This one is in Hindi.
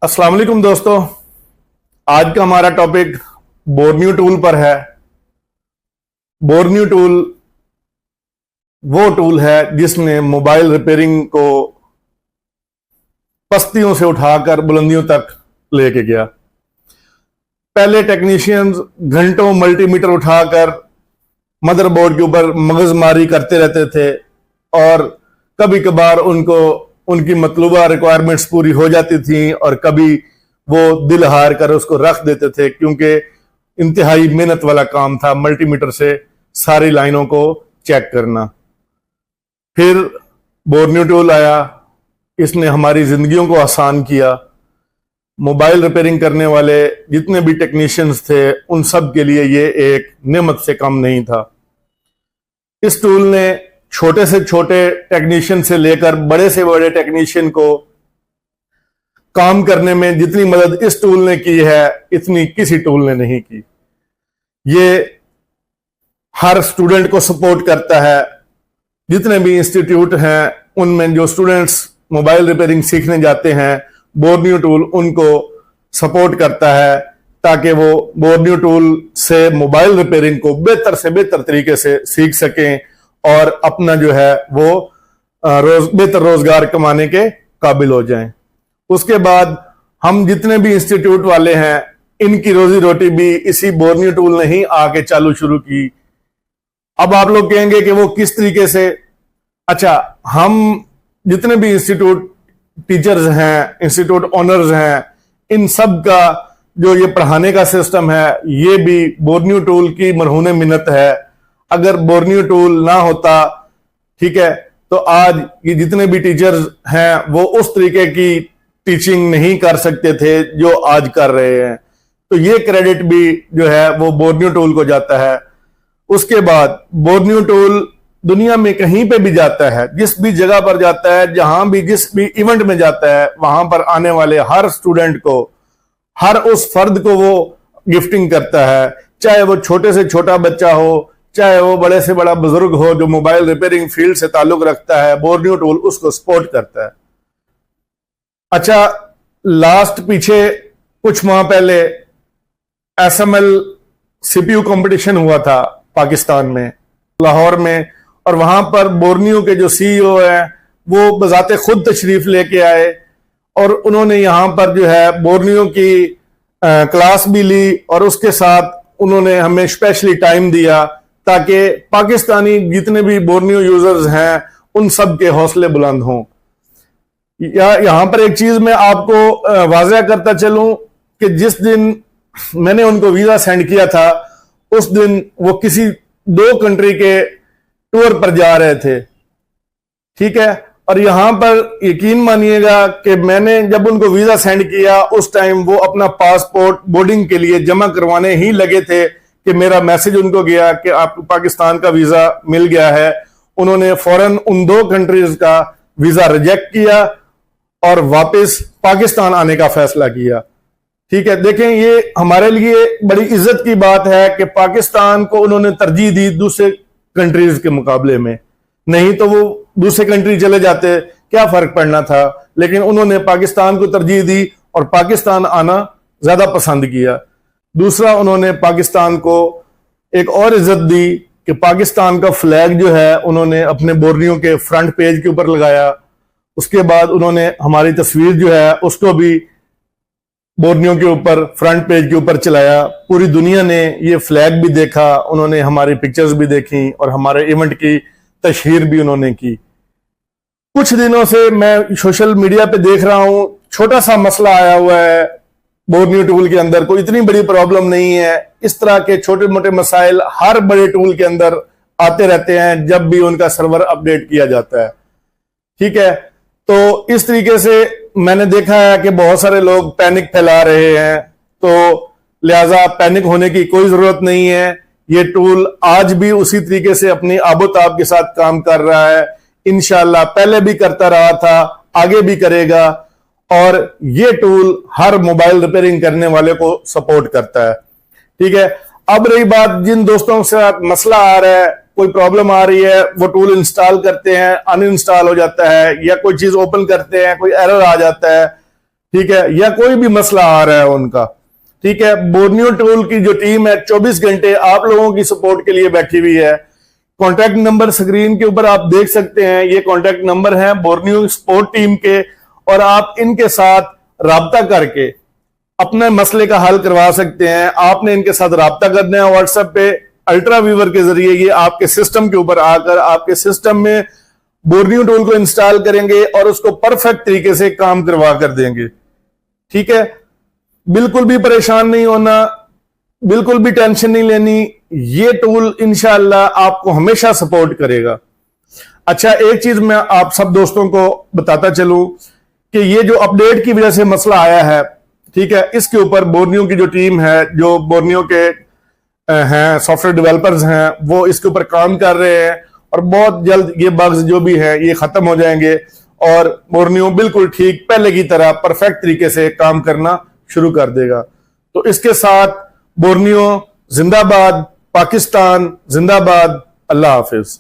अस्सलाम वालेकुम दोस्तों। आज का हमारा टॉपिक बोर्नियो टूल पर है। बोर्नियो टूल वो टूल है जिसने मोबाइल रिपेयरिंग को पस्तियों से उठाकर बुलंदियों तक लेके गया। पहले टेक्नीशियंस घंटों मल्टीमीटर उठाकर मदरबोर्ड के ऊपर मगजमारी करते रहते थे और कभी कभार उनको उनकी मतलूबा रिक्वायरमेंट्स पूरी हो जाती थी और कभी वो दिल हार कर उसको रख देते थे, क्योंकि इंतहाई मेहनत वाला काम था मल्टीमीटर से सारी लाइनों को चेक करना। फिर बोर्नियो टूल आया, इसने हमारी जिंदगियों को आसान किया। मोबाइल रिपेयरिंग करने वाले जितने भी टेक्नीशियंस थे उन सब के लिए ये एक नेमत से कम नहीं था। इस टूल ने छोटे से छोटे टेक्नीशियन से लेकर बड़े से बड़े टेक्नीशियन को काम करने में जितनी मदद इस टूल ने की है इतनी किसी टूल ने नहीं की। ये हर स्टूडेंट को सपोर्ट करता है। जितने भी इंस्टीट्यूट हैं उनमें जो स्टूडेंट्स मोबाइल रिपेयरिंग सीखने जाते हैं, बोर्नियो टूल उनको सपोर्ट करता है ताकि वो बोर्नियो टूल से मोबाइल रिपेयरिंग को बेहतर से बेहतर तरीके से सीख सकें और अपना जो है वो बेहतर रोजगार कमाने के काबिल हो जाएं। उसके बाद हम जितने भी इंस्टीट्यूट वाले हैं इनकी रोजी रोटी भी इसी बोर्नियो टूल ने ही आके चालू शुरू की। अब आप लोग कहेंगे कि वो किस तरीके से। अच्छा, हम जितने भी इंस्टीट्यूट टीचर्स हैं, इंस्टीट्यूट ओनर्स हैं, इन सब का जो ये पढ़ाने का सिस्टम है ये भी बोर्नियो टूल की मरहून मिन्नत है। अगर बोर्नियो टूल ना होता, ठीक है, तो आज ये जितने भी टीचर्स हैं वो उस तरीके की टीचिंग नहीं कर सकते थे जो आज कर रहे हैं। तो ये क्रेडिट भी जो है वो बोर्नियो टूल को जाता है। उसके बाद बोर्नियो टूल दुनिया में कहीं पे भी जाता है, जिस भी जगह पर जाता है, जहां भी जिस भी इवेंट में जाता है, वहां पर आने वाले हर स्टूडेंट को, हर उस फर्द को वो गिफ्टिंग करता है। चाहे वो छोटे से छोटा बच्चा हो, चाहे वो बड़े से बड़ा बुजुर्ग हो जो मोबाइल रिपेयरिंग फील्ड से ताल्लुक रखता है, बोर्नियो टूल उसको सपोर्ट करता है। अच्छा, लास्ट पीछे कुछ माह पहले एसएमएल सीपीयू कंपटीशन हुआ था पाकिस्तान में, लाहौर में, और वहां पर बोर्नियो के जो सीईओ हैं वो बजाते खुद तशरीफ लेके आए और उन्होंने यहां पर जो है बोर्नियो की क्लास भी ली और उसके साथ उन्होंने हमें स्पेशली टाइम दिया ताकि पाकिस्तानी जितने भी बोर्नियो यूजर्स हैं उन सब के हौसले बुलंद हों। यहां पर एक चीज मैं आपको वाज़ेह करता चलूं कि जिस दिन मैंने उनको वीजा सेंड किया था उस दिन वो किसी 2 कंट्री के टूर पर जा रहे थे, ठीक है। और यहां पर यकीन मानिएगा कि मैंने जब उनको वीजा सेंड किया उस टाइम वो अपना पासपोर्ट बोर्डिंग के लिए जमा करवाने ही लगे थे कि मेरा मैसेज उनको गया कि आपको पाकिस्तान का वीजा मिल गया है। उन्होंने फौरन उन 2 कंट्रीज का वीजा रिजेक्ट किया और वापस पाकिस्तान आने का फैसला किया, ठीक है। देखें, ये हमारे लिए बड़ी इज्जत की बात है कि पाकिस्तान को उन्होंने तरजीह दी दूसरे कंट्रीज के मुकाबले में। नहीं तो वो दूसरे कंट्री चले जाते, क्या फर्क पड़ना था, लेकिन उन्होंने पाकिस्तान को तरजीह दी और पाकिस्तान आना ज्यादा पसंद किया। दूसरा, उन्होंने पाकिस्तान को एक और इज्जत दी कि पाकिस्तान का फ्लैग जो है उन्होंने अपने बोर्नियो के फ्रंट पेज के ऊपर लगाया। उसके बाद उन्होंने हमारी तस्वीर जो है उसको भी बोर्नियो के ऊपर फ्रंट पेज के ऊपर चलाया। पूरी दुनिया ने ये फ्लैग भी देखा, उन्होंने हमारी पिक्चर्स भी देखी और हमारे इवेंट की तशहीर भी उन्होंने की। कुछ दिनों से मैं सोशल मीडिया पे देख रहा हूं छोटा सा मसला आया हुआ है बोर्नियो टूल के अंदर, कोई इतनी बड़ी प्रॉब्लम नहीं है। इस तरह के छोटे मोटे मसाइल हर बड़े टूल के अंदर आते रहते हैं जब भी उनका सर्वर अपडेट किया जाता है, ठीक है। तो इस तरीके से मैंने देखा है कि बहुत सारे लोग पैनिक फैला रहे हैं, तो लिहाजा पैनिक होने की कोई जरूरत नहीं है। ये टूल आज भी उसी तरीके से अपनी आबोताब के साथ काम कर रहा है। इंशाल्लाह पहले भी करता रहा था, आगे भी करेगा, और ये टूल हर मोबाइल रिपेयरिंग करने वाले को सपोर्ट करता है, ठीक है। अब रही बात जिन दोस्तों से मसला आ रहा है, कोई प्रॉब्लम आ रही है, वो टूल इंस्टॉल करते हैं, अनइंस्टॉल हो जाता है, या कोई चीज ओपन करते हैं, कोई एरर आ जाता है, ठीक है, या कोई भी मसला आ रहा है उनका, ठीक है, बोर्नियो टूल की जो टीम है 24 घंटे आप लोगों की सपोर्ट के लिए बैठी हुई है। कॉन्टैक्ट नंबर स्क्रीन के ऊपर आप देख सकते हैं, ये कॉन्टैक्ट नंबर है बोर्नियो सपोर्ट टीम के, और आप इनके साथ राब्ता करके अपने मसले का हल करवा सकते हैं। आपने इनके साथ राब्ता करना है व्हाट्सएप पे अल्ट्रा व्यूवर के जरिए। ये आपके सिस्टम के ऊपर आकर आपके सिस्टम में बोर्नियो टूल को इंस्टॉल करेंगे और उसको परफेक्ट तरीके से काम करवा कर देंगे। ठीक है, बिल्कुल भी परेशान नहीं होना, बिल्कुल भी टेंशन नहीं लेनी, ये टूल इंशाअल्लाह आपको हमेशा सपोर्ट करेगा। अच्छा, एक चीज मैं आप सब दोस्तों को बताता चलूं कि ये जो अपडेट की वजह से मसला आया है, ठीक है, इसके ऊपर बोर्नियो की जो टीम है, जो बोर्नियो के हैं सॉफ्टवेयर डेवलपर्स हैं, वो इसके ऊपर काम कर रहे हैं और बहुत जल्द ये बग्स जो भी है ये खत्म हो जाएंगे और बोर्नियो बिल्कुल ठीक पहले की तरह परफेक्ट तरीके से काम करना शुरू कर देगा। तो इसके साथ बोर्नियो जिंदाबाद, पाकिस्तान जिंदाबाद, अल्लाह हाफिज।